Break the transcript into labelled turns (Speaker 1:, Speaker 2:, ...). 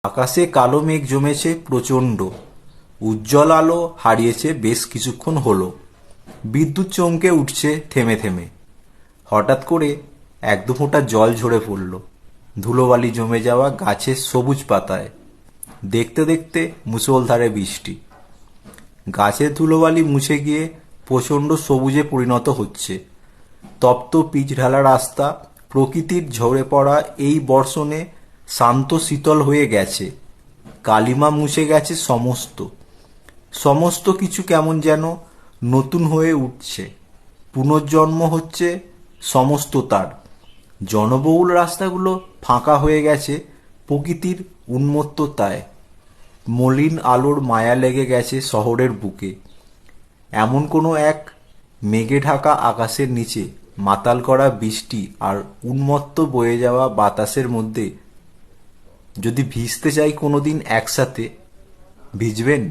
Speaker 1: আকাশে কালো মেঘ জমেছে প্রচণ্ড, উজ্জ্বল আলো হারিয়েছে বেশ কিছুক্ষণ হলো। বিদ্যুৎ চমকে উঠছে থেমে থেমে। হঠাৎ করে এক দু ফোঁটা জল ঝরে পড়ল ধুলোবালি জমে যাওয়া গাছের সবুজ পাতায়। দেখতে দেখতে মুষলধারে বৃষ্টি। গাছের ধুলোবালি মুছে গিয়ে প্রচণ্ড সবুজে পরিণত হচ্ছে। তপ্ত পিচ ঢালা রাস্তা প্রকৃতির ঝরে পড়া এই বর্ষণে শান্ত শীতল হয়ে গেছে। কালিমা মুছে গেছে সমস্ত। সমস্ত কিছু কেমন যেন নতুন হয়ে উঠছে। পুনর্জন্ম হচ্ছে সমস্ত তার। জনবহুল রাস্তাগুলো ফাঁকা হয়ে গেছে প্রকৃতির উন্মত্ততায়। মলিন আলোর মায়া লেগে গেছে শহরের বুকে। এমন কোনো এক মেঘে ঢাকা আকাশের নিচে মাতাল করা বৃষ্টি আর উন্মত্ত বয়ে যাওয়া বাতাসের মধ্যে যদি ভিজতে চাই কোনোদিন একসাথে, ভিজবেন?